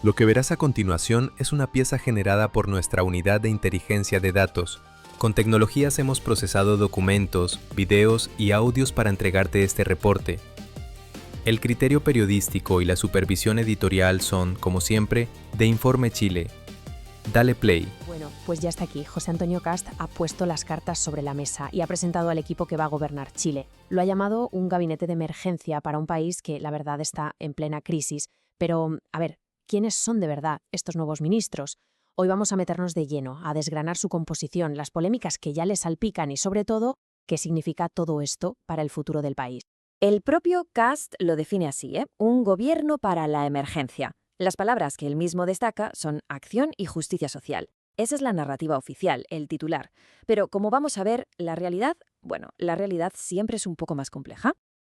Lo que verás a continuación es una pieza generada por nuestra unidad de inteligencia de datos. Con tecnologías hemos procesado documentos, videos y audios para entregarte este reporte. El criterio periodístico y la supervisión editorial son, como siempre, de Informe Chile. Dale play. Bueno, pues ya está aquí. José Antonio Cast ha puesto las cartas sobre la mesa y ha presentado al equipo que va a gobernar Chile. Lo ha llamado un gabinete de emergencia para un país que, la verdad, está en plena crisis. Pero, a ver, ¿quiénes son de verdad estos nuevos ministros? Hoy vamos a meternos de lleno, a desgranar su composición, las polémicas que ya les salpican y, sobre todo, qué significa todo esto para el futuro del país. El propio Cast lo define así, un gobierno para la emergencia. Las palabras que él mismo destaca son acción y justicia social. Esa es la narrativa oficial, el titular. Pero como vamos a ver, la realidad siempre es un poco más compleja.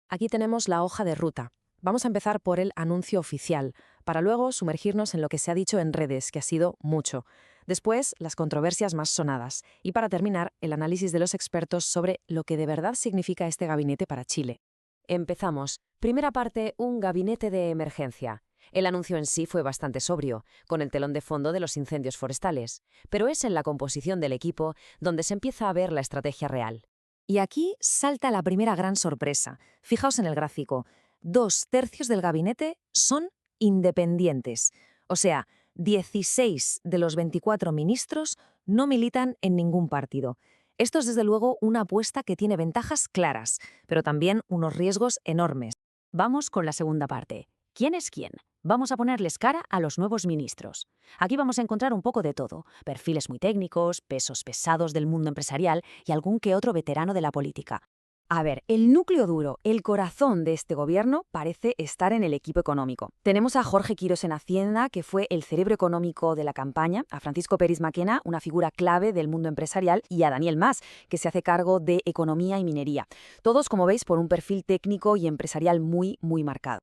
Aquí tenemos la hoja de ruta. Vamos a empezar por el anuncio oficial, para luego sumergirnos en lo que se ha dicho en redes, que ha sido mucho. Después, las controversias más sonadas. Y para terminar, el análisis de los expertos sobre lo que de verdad significa este gabinete para Chile. Empezamos. Primera parte, un gabinete de emergencia. El anuncio en sí fue bastante sobrio, con el telón de fondo de los incendios forestales, pero es en la composición del equipo donde se empieza a ver la estrategia real. Y aquí salta la primera gran sorpresa. Fijaos en el gráfico. 2/3 del gabinete son independientes. O sea, 16 de los 24 ministros no militan en ningún partido. Esto es desde luego una apuesta que tiene ventajas claras, pero también unos riesgos enormes. Vamos con la segunda parte. ¿Quién es quién? Vamos a ponerles cara a los nuevos ministros. Aquí vamos a encontrar un poco de todo, perfiles muy técnicos, pesos pesados del mundo empresarial y algún que otro veterano de la política. A ver, el núcleo duro, el corazón de este gobierno parece estar en el equipo económico. Tenemos a Jorge Quirós en Hacienda, que fue el cerebro económico de la campaña, a Francisco Peris Maquena, una figura clave del mundo empresarial, y a Daniel Mas, que se hace cargo de economía y minería. Todos, como veis, por un perfil técnico y empresarial muy marcado.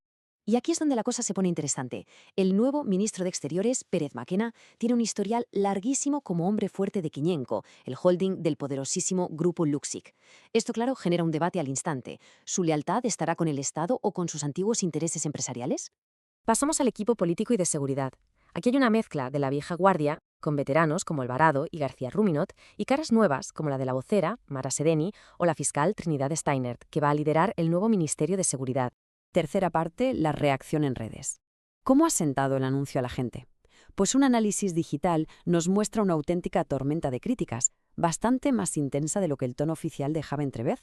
Y aquí es donde la cosa se pone interesante. El nuevo ministro de Exteriores, Pérez Maquena, tiene un historial larguísimo como hombre fuerte de Quiñenco, el holding del poderosísimo Grupo Luxic. Esto, claro, genera un debate al instante. ¿Su lealtad estará con el Estado o con sus antiguos intereses empresariales? Pasamos al equipo político y de seguridad. Aquí hay una mezcla de la vieja guardia, con veteranos como Alvarado y García Ruminot, y caras nuevas como la de la vocera, Mara Sedeni, o la fiscal Trinidad Steinert, que va a liderar el nuevo Ministerio de Seguridad. Tercera parte, la reacción en redes. ¿Cómo ha sentado el anuncio a la gente? Pues un análisis digital nos muestra una auténtica tormenta de críticas, bastante más intensa de lo que el tono oficial dejaba entrever.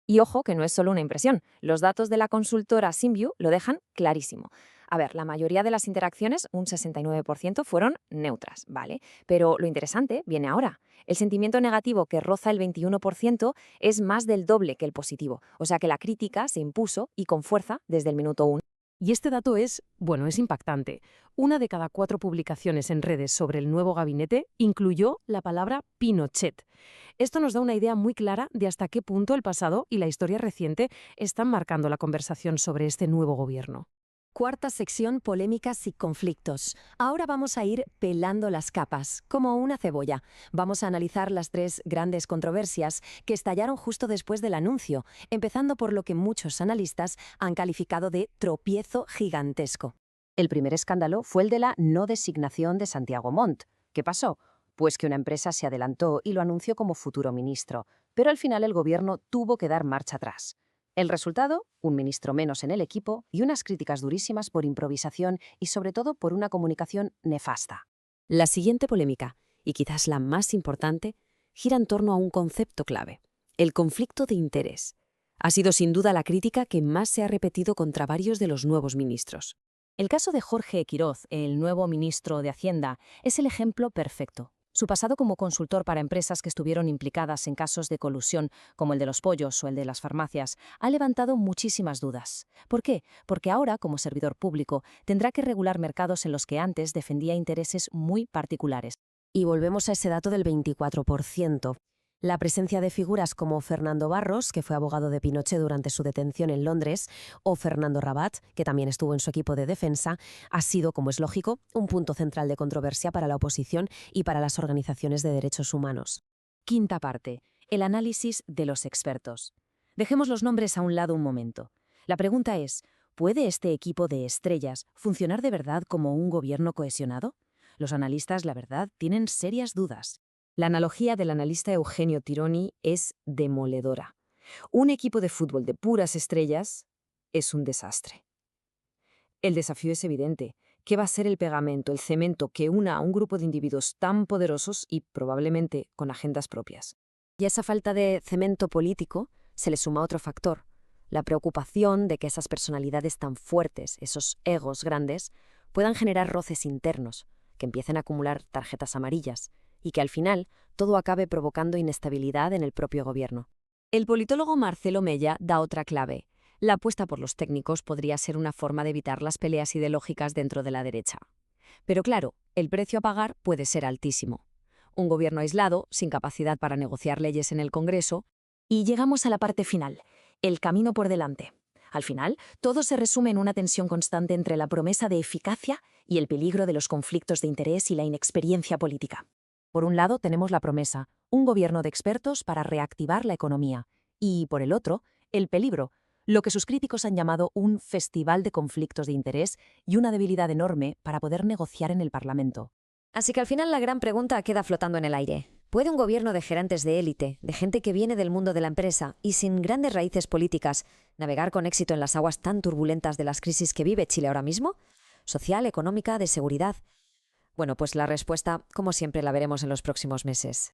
Y ojo, que no es solo una impresión. Los datos de la consultora SymView lo dejan clarísimo. A ver, la mayoría de las interacciones, un 69%, fueron neutras, ¿vale? Pero lo interesante viene ahora. El sentimiento negativo, que roza el 21%, es más del doble que el positivo. O sea que la crítica se impuso y con fuerza desde el minuto 1. Y este dato es impactante. 1 de cada 4 publicaciones en redes sobre el nuevo gabinete incluyó la palabra Pinochet. Esto nos da una idea muy clara de hasta qué punto el pasado y la historia reciente están marcando la conversación sobre este nuevo gobierno. Cuarta sección, polémicas y conflictos. Ahora vamos a ir pelando las capas, como una cebolla. Vamos a analizar las 3 grandes controversias que estallaron justo después del anuncio, empezando por lo que muchos analistas han calificado de tropiezo gigantesco. El primer escándalo fue el de la no designación de Santiago Montt. ¿Qué pasó? Pues que una empresa se adelantó y lo anunció como futuro ministro, pero al final el gobierno tuvo que dar marcha atrás. El resultado, un ministro menos en el equipo y unas críticas durísimas por improvisación y sobre todo por una comunicación nefasta. La siguiente polémica, y quizás la más importante, gira en torno a un concepto clave: el conflicto de interés. Ha sido sin duda la crítica que más se ha repetido contra varios de los nuevos ministros. El caso de Jorge Quirós, el nuevo ministro de Hacienda, es el ejemplo perfecto. Su pasado como consultor para empresas que estuvieron implicadas en casos de colusión, como el de los pollos o el de las farmacias, ha levantado muchísimas dudas. ¿Por qué? Porque ahora, como servidor público, tendrá que regular mercados en los que antes defendía intereses muy particulares. Y volvemos a ese dato del 24%. La presencia de figuras como Fernando Barros, que fue abogado de Pinochet durante su detención en Londres, o Fernando Rabat, que también estuvo en su equipo de defensa, ha sido, como es lógico, un punto central de controversia para la oposición y para las organizaciones de derechos humanos. Quinta parte, el análisis de los expertos. Dejemos los nombres a un lado un momento. La pregunta es, ¿Puede este equipo de estrellas funcionar de verdad como un gobierno cohesionado? Los analistas, la verdad, tienen serias dudas. La analogía del analista Eugenio Tironi es demoledora. Un equipo de fútbol de puras estrellas es un desastre. El desafío es evidente. ¿Qué va a ser el pegamento, el cemento que una a un grupo de individuos tan poderosos y probablemente con agendas propias? Y a esa falta de cemento político se le suma otro factor, la preocupación de que esas personalidades tan fuertes, esos egos grandes, puedan generar roces internos, que empiecen a acumular tarjetas amarillas y que al final todo acabe provocando inestabilidad en el propio gobierno. El politólogo Marcelo Mella da otra clave. La apuesta por los técnicos podría ser una forma de evitar las peleas ideológicas dentro de la derecha. Pero claro, el precio a pagar puede ser altísimo. Un gobierno aislado, sin capacidad para negociar leyes en el Congreso. Y llegamos a la parte final, el camino por delante. Al final, todo se resume en una tensión constante entre la promesa de eficacia y el peligro de los conflictos de interés y la inexperiencia política. Por un lado, tenemos la promesa, un gobierno de expertos para reactivar la economía. Y, por el otro, el peligro, lo que sus críticos han llamado un festival de conflictos de interés y una debilidad enorme para poder negociar en el Parlamento. Así que al final la gran pregunta queda flotando en el aire. ¿Puede un gobierno de gerentes de élite, de gente que viene del mundo de la empresa y sin grandes raíces políticas, navegar con éxito en las aguas tan turbulentas de las crisis que vive Chile ahora mismo? ¿Social, económica, de seguridad? Bueno, pues la respuesta, como siempre, la veremos en los próximos meses.